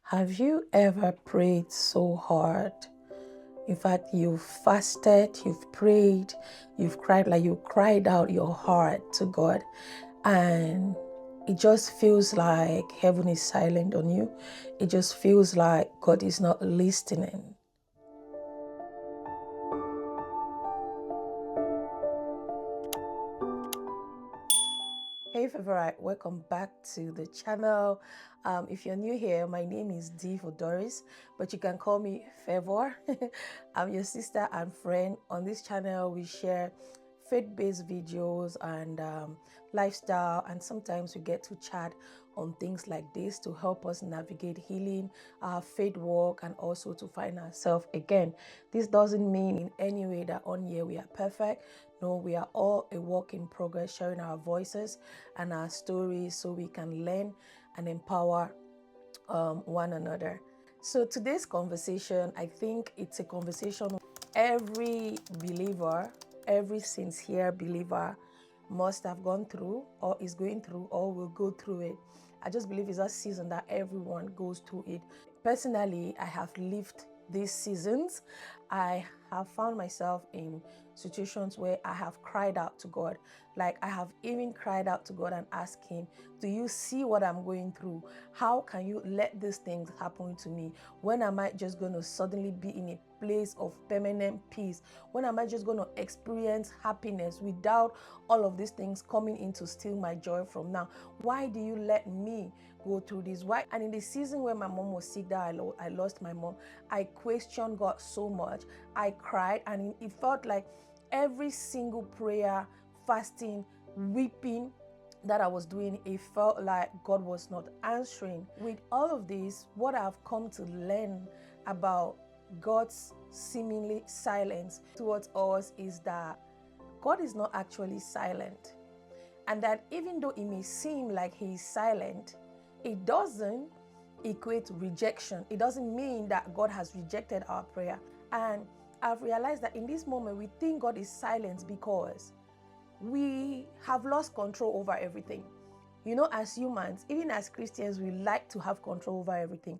Have you ever prayed so hard? In fact, you've fasted, you've prayed, you've cried, like you cried out your heart to God, and it just feels like heaven is silent on you. It just feels like God is not listening. Hey favorite, welcome back to the channel. If you're new here, my name is Dee for Doris, but you can call me Favor. I'm your sister and friend. On this channel, we share faith-based videos and lifestyle, and sometimes we get to chat on things like this to help us navigate healing, our faith walk, and also to find ourselves again. This doesn't mean in any way that on here we are perfect. No, we are all a work in progress, sharing our voices and our stories so we can learn and empower one another. So today's conversation, I think it's a conversation every believer, every sincere believer must have gone through or is going through or will go through it. I just believe it's a season that everyone goes through it. Personally, I have lived these seasons. I have found myself in situations where I have cried out to God. Like I have even cried out to God and asked Him, do you see what I'm going through? How can you let these things happen to me? When am I just going to suddenly be in a place of permanent peace? When am I just going to experience happiness without all of these things coming in to steal my joy from now? Why do you let me go through this? Why? And in the season where my mom was sick, that I lost my mom, I questioned God so much. I cried, and it felt like every single prayer, fasting, weeping that I was doing, it felt like God was not answering. With all of this, what I've come to learn about God's seemingly silence towards us is that God is not actually silent. And that even though it may seem like He is silent, it doesn't equate rejection. It doesn't mean that God has rejected our prayer. And I've realized that in this moment, we think God is silent because we have lost control over everything. You know, as humans, even as Christians, we like to have control over everything.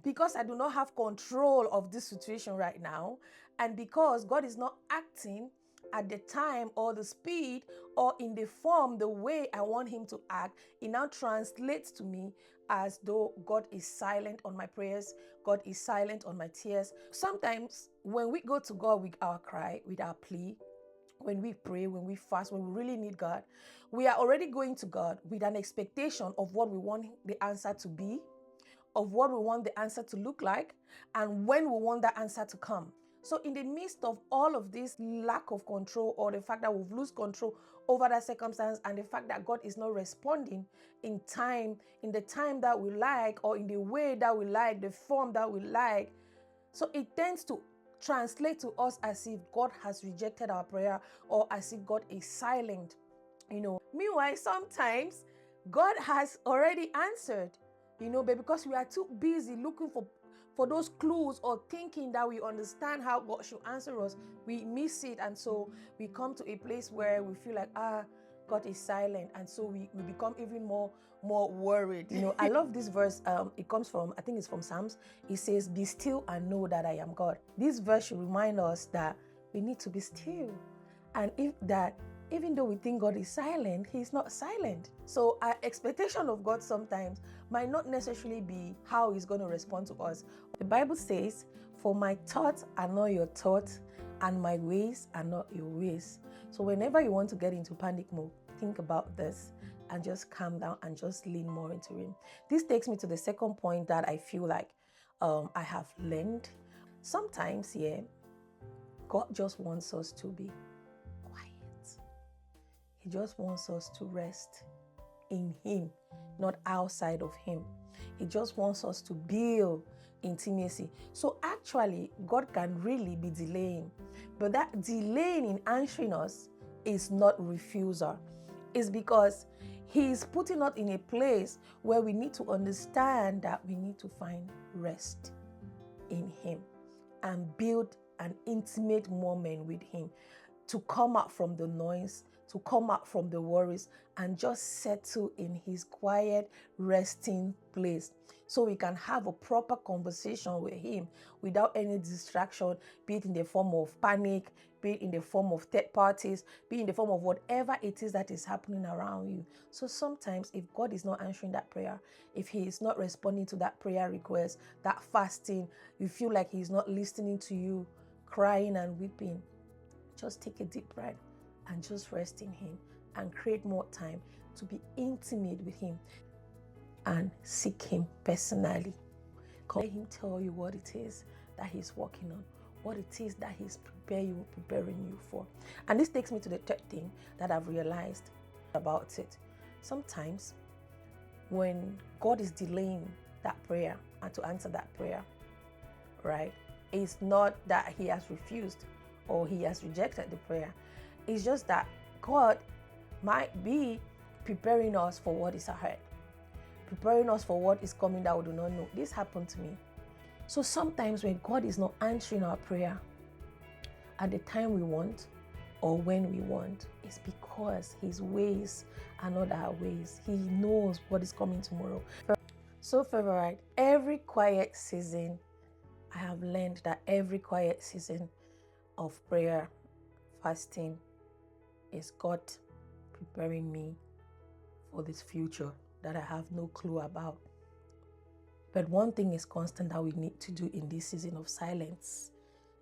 Because I do not have control of this situation right now, and because God is not acting at the time or the speed or in the form, the way I want Him to act, it now translates to me as though God is silent on my prayers, God is silent on my tears. Sometimes when we go to God with our cry, with our plea, when we pray, when we fast, when we really need God, we are already going to God with an expectation of what we want the answer to be, of what we want the answer to look like, and when we want that answer to come. So in the midst of all of this lack of control, or the fact that we've lost control over that circumstance, and the fact that God is not responding in time, in the time that we like, or in the way that we like, the form that we like, so it tends to translate to us as if God has rejected our prayer, or as if God is silent. Meanwhile, sometimes God has already answered, but because we are too busy looking for those clues or thinking that we understand how God should answer us, we miss it. And so we come to a place where we feel like, God is silent. And so we become even more worried. I love this verse. It comes from, I think it's from Psalms. It says, be still and know that I am God. This verse should remind us that we need to be still. And even though we think God is silent, He's not silent. So our expectation of God sometimes might not necessarily be how He's going to respond to us. The Bible says, for my thoughts are not your thoughts, and my ways are not your ways. So whenever you want to get into panic mode, think about this and just calm down and just lean more into Him. This takes me to the second point that I feel like I have learned. Sometimes, God just wants us to be quiet. He just wants us to rest in Him, not outside of Him. He just wants us to build intimacy. So actually, God can really be delaying. But that delaying in answering us is not refusal. It's because He's putting us in a place where we need to understand that we need to find rest in Him and build an intimate moment with Him, to come out from the noise, to come out from the worries and just settle in his quiet, resting place. So we can have a proper conversation with him without any distraction, be it in the form of panic, be it in the form of third parties, be it in the form of whatever it is that is happening around you. So sometimes if God is not answering that prayer, if he is not responding to that prayer request, that fasting, you feel like he's not listening to you, crying and weeping, just take a deep breath and just rest in him and create more time to be intimate with him and seek him personally. Let him tell you what it is that he's working on, what it is that he's preparing you for. And this takes me to the third thing that I've realized about it. Sometimes when God is delaying that prayer and to answer that prayer, right, it's not that he has refused or he has rejected the prayer. It's just that God might be preparing us for what is ahead, preparing us for what is coming that we do not know. This happened to me. So sometimes when God is not answering our prayer at the time we want or when we want, it's because his ways are not our ways. He knows what is coming tomorrow. So favorite, every quiet season, I have learned that every quiet season of prayer, fasting, is God preparing me for this future that I have no clue about. But one thing is constant that we need to do in this season of silence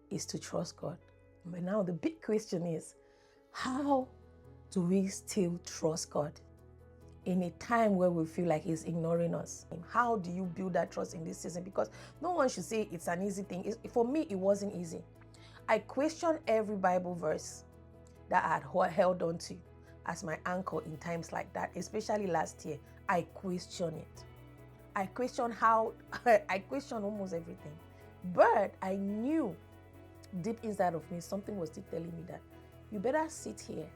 is to trust God. But now the big question is, how do we still trust God in a time where we feel like he's ignoring us? How do you build that trust in this season? Because no one should say it's an easy thing. For me, it wasn't easy. I questioned every Bible verse that I had held on to as my anchor in times like that, especially last year. I questioned it. I questioned I questioned almost everything. But I knew deep inside of me, something was still telling me that you better sit here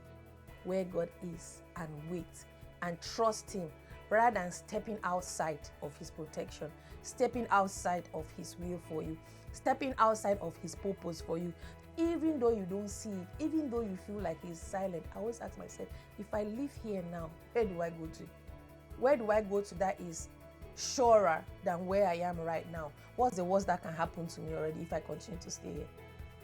where God is and wait and trust him rather than stepping outside of his protection, stepping outside of his will for you, stepping outside of his purpose for you. Even though you don't see it, even though you feel like he's silent, I always ask myself, if I live here now, where do I go to? Where do I go to that is surer than where I am right now? What's the worst that can happen to me already if I continue to stay here?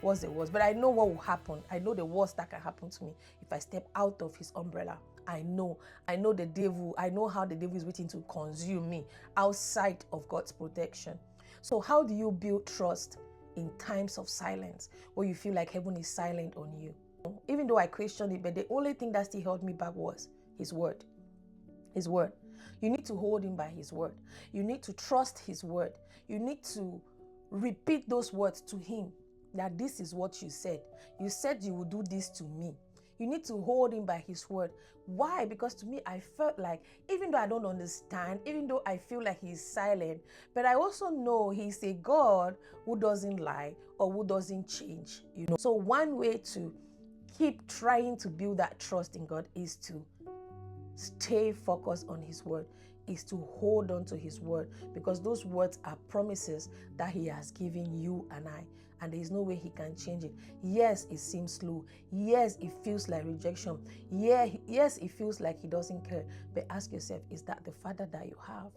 What's the worst? But I know what will happen. I know the worst that can happen to me if I step out of his umbrella. I know the devil. I know how the devil is waiting to consume me outside of God's protection. So how do you build trust in times of silence where you feel like heaven is silent on you? Even though I questioned it, but the only thing that still held me back was his word. His word. You need to hold him by his word. You need to trust his word. You need to repeat those words to him, that this is what you said. You said you would do this to me. You need to hold him by his word. Why? Because to me, I felt like, even though I don't understand, even though I feel like he's silent, but I also know he's a God who doesn't lie or who doesn't change. So one way to keep trying to build that trust in God is to stay focused on his word, is to hold on to his word, because those words are promises that he has given you and I, and there is no way he can change it. Yes, it seems slow. Yes, it feels like rejection. Yes, it feels like he doesn't care. But ask yourself, is that the Father that you have?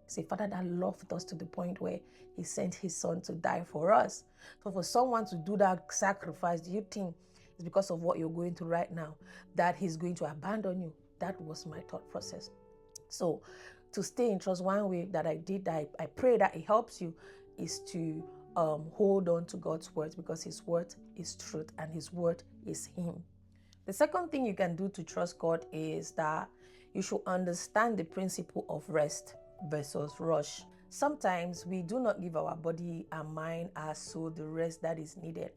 It's a Father that loved us to the point where he sent his son to die for us. So for someone to do that sacrifice, do you think it's because of what you're going through right now that he's going to abandon you? That was my thought process. So to stay in trust, one way that I did that, I pray that it helps you, is to hold on to God's words, because his word is truth and his word is him. The second thing you can do to trust God is that you should understand the principle of rest versus rush. Sometimes we do not give our body, our mind, our soul the rest that is needed,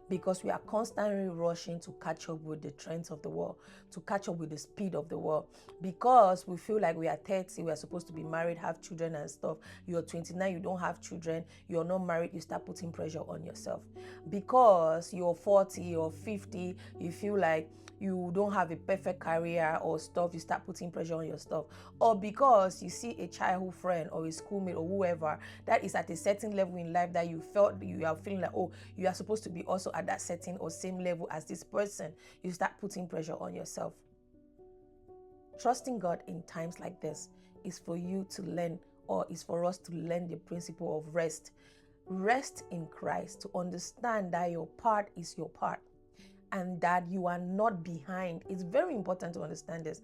because we are constantly rushing to catch up with the trends of the world, to catch up with the speed of the world, because we feel like we are 30, we are supposed to be married, have children and stuff. You're 29, you don't have children, you're not married, you start putting pressure on yourself. Because you're 40 or 50, you feel like you don't have a perfect career or stuff, you start putting pressure on your stuff, or because you see a childhood friend or a schoolmate or whoever that is at a certain level in life that you felt you are feeling like, oh, you are supposed to be also at that certain or same level as this person, you start putting pressure on yourself. Trusting God in times like this is for you to learn, or is for us to learn the principle of rest. Rest in Christ, to understand that your part is your part and that you are not behind. It's very important to understand this.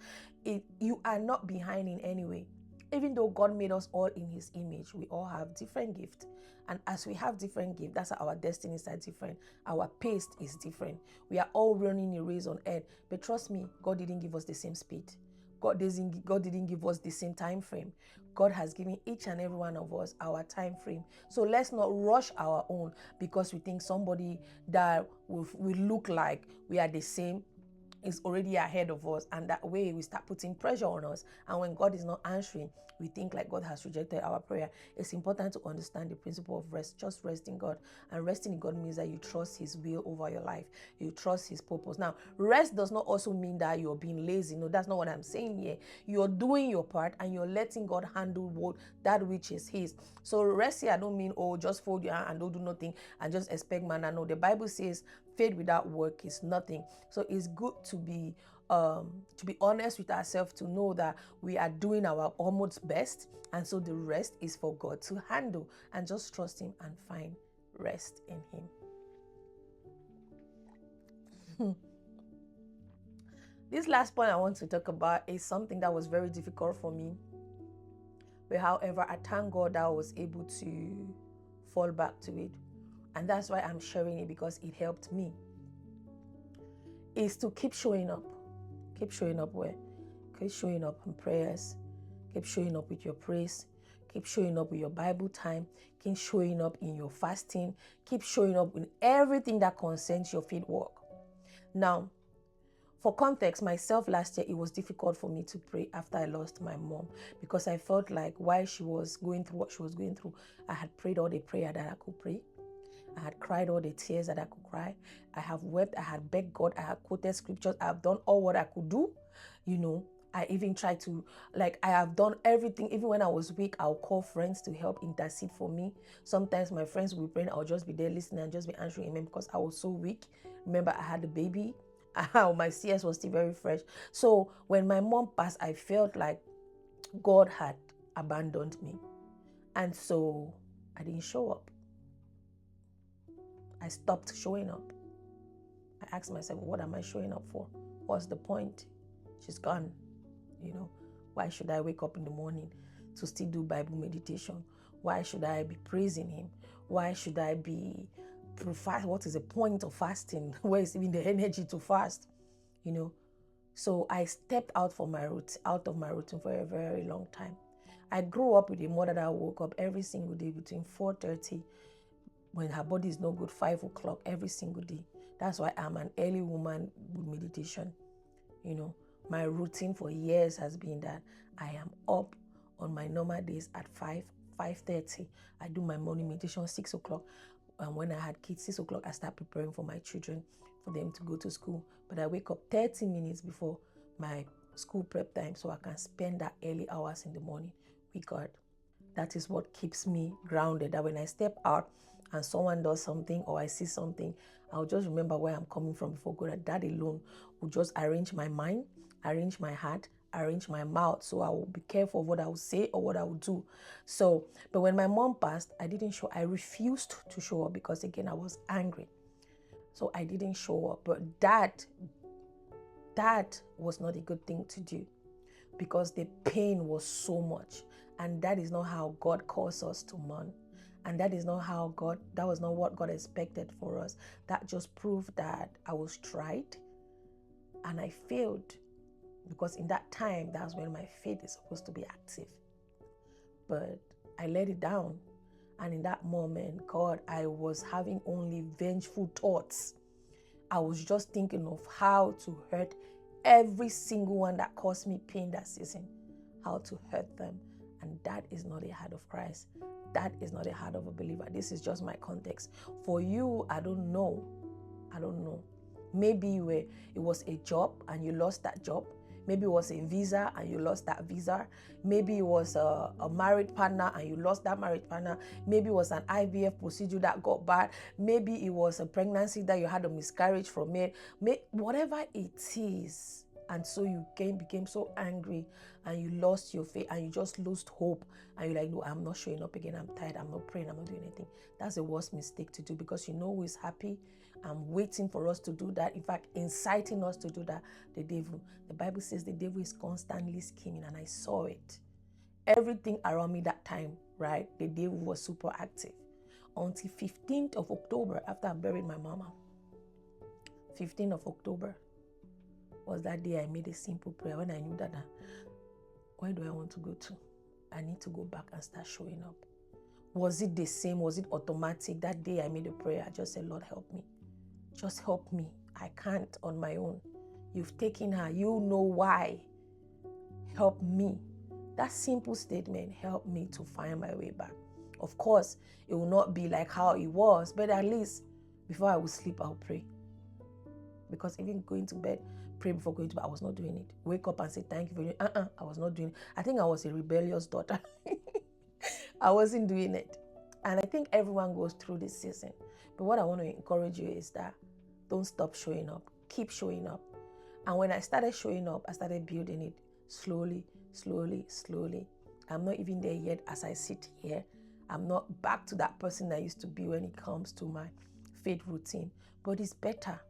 You are not behind in any way. Even though God made us all in his image, we all have different gifts. And as we have different gifts, that's how our destinies are different. Our pace is different. We are all running a race on earth. But trust me, God didn't give us the same speed. God didn't give us the same time frame. God has given each and every one of us our time frame. So let's not rush our own because we think somebody that we look like we are the same is already ahead of us, and that way we start putting pressure on us. And when God is not answering, we think like God has rejected our prayer. It's important to understand the principle of rest. Just rest in God. And resting in God means that you trust his will over your life. You trust his purpose. Now, rest does not also mean that you're being lazy. No, that's not what I'm saying here. You're doing your part and you're letting God handle that which is his. So rest here, I don't mean, oh, just fold your hand and don't do nothing and just expect manna. No, the Bible says faith without work is nothing. So it's good to be honest with ourselves, to know that we are doing our almost best, and so the rest is for God to handle, and just trust him and find rest in him. This last point I want to talk about is something that was very difficult for me, but however, I thank God that I was able to fall back to it, and that's why I'm sharing it, because it helped me. Is to keep showing up. Keep showing up where? Keep showing up in prayers. Keep showing up with your praise. Keep showing up with your Bible time. Keep showing up in your fasting. Keep showing up in everything that concerns your faith walk. Now, for context, myself last year, it was difficult for me to pray after I lost my mom, because I felt like while she was going through what she was going through, I had prayed all the prayer that I could pray. I had cried all the tears that I could cry. I have wept. I had begged God. I had quoted scriptures. I have done all what I could do. I even tried to, I have done everything. Even when I was weak, I'll call friends to help intercede for me. Sometimes my friends will be praying. I'll just be there listening and just be answering amen, because I was so weak. Remember, I had a baby. My CS was still very fresh. So when my mom passed, I felt like God had abandoned me. And so I didn't show up. I stopped showing up. I asked myself, what am I showing up for? What's the point? She's gone. Why should I wake up in the morning to still do Bible meditation? Why should I be praising him? Why should I be fast? What is the point of fasting? Where is even the energy to fast? So I stepped out of my routine for a very long time. I grew up with a mother that woke up every single day between 4:30, when her body is not good, 5 o'clock every single day. That's why I'm an early woman with meditation. My routine for years has been that I am up on my normal days at 5:30. I do my morning meditation 6 o'clock. And when I had kids, 6 o'clock, I start preparing for my children, for them to go to school. But I wake up 30 minutes before my school prep time, so I can spend that early hours in the morning with God. That is what keeps me grounded, that when I step out and someone does something or I see something, I'll just remember where I'm coming from before God. That alone will just arrange my mind, arrange my heart, arrange my mouth, so I will be careful of what I will say or what I will do. So, but when my mom passed, I refused to show up, because again, I was angry. So I didn't show up. But that was not a good thing to do, because the pain was so much. And that is not how God calls us to mourn. And that was not what God expected for us. That just proved that I was tried and I failed, because in that time, that's when my faith is supposed to be active. But I let it down. And in that moment, I was having only vengeful thoughts. I was just thinking of how to hurt every single one that caused me pain that season, how to hurt them. And that is not a heart of Christ. That is not a heart of a believer. This is just my context. For you, I don't know. Maybe it was a job and you lost that job. Maybe it was a visa and you lost that visa. Maybe it was a married partner and you lost that married partner. Maybe it was an IVF procedure that got bad. Maybe it was a pregnancy that you had a miscarriage from it. Whatever it is. And so you became so angry and you lost your faith and you just lost hope. And you're like, no, I'm not showing up again. I'm tired. I'm not praying. I'm not doing anything. That's the worst mistake to do, because you know who is happy and waiting for us to do that. In fact, inciting us to do that, the devil. The Bible says the devil is constantly scheming, and I saw it. Everything around me that time, right? The devil was super active. Until 15th of October, after I buried my mama. 15th of October was that day I made a simple prayer when I knew that, where do I want to go to? I need to go back and start showing up. Was it the same? Was it automatic? That day I made a prayer. I just said, Lord, help me. Just help me. I can't on my own. You've taken her. You know why. Help me. That simple statement helped me to find my way back. Of course, it will not be like how it was, but at least before I would sleep, I'll pray. Because even going to bed, pray before going to bed, I was not doing it. Wake up and say thank you for doing it. I was not doing it. I think I was a rebellious daughter. I wasn't doing it. And I think everyone goes through this season. But what I want to encourage you is that don't stop showing up. Keep showing up. And when I started showing up, I started building it slowly, slowly, slowly. I'm not even there yet as I sit here. I'm not back to that person I used to be when it comes to my faith routine. But it's better.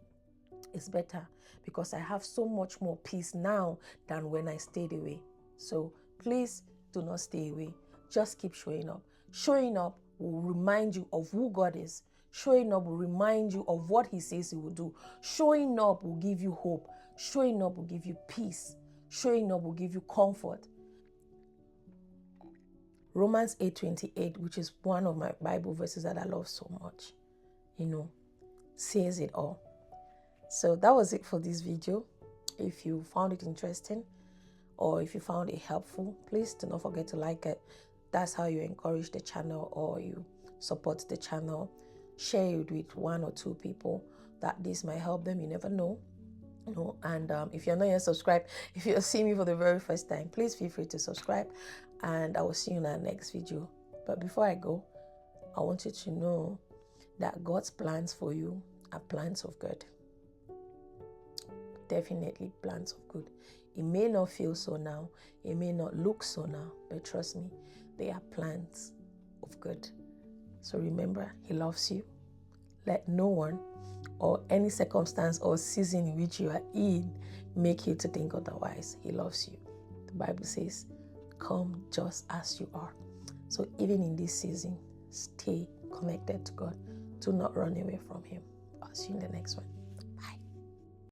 It's better because I have so much more peace now than when I stayed away. So please do not stay away. Just keep showing up. Showing up will remind you of who God is. Showing up will remind you of what He says He will do. Showing up will give you hope. Showing up will give you peace. Showing up will give you comfort. Romans 8:28, which is one of my Bible verses that I love so much, says it all. So that was it for this video. If you found it interesting or if you found it helpful, please do not forget to like it. That's how you encourage the channel or you support the channel. Share it with 1 or 2 people that this might help them. You never know. And if you're not yet subscribed, if you're seeing me for the very first time, please feel free to subscribe, and I will see you in our next video. But before I go, I want you to know that God's plans for you are plans of good. Definitely plans of good. It may not feel so now, it may not look so now, but trust me, they are plans of good. So remember, He loves you. Let no one or any circumstance or season in which you are in make you to think otherwise. He loves you. The Bible says, come just as you are. So even in this season, stay connected to God. Do not run away from Him. I'll see you in the next one.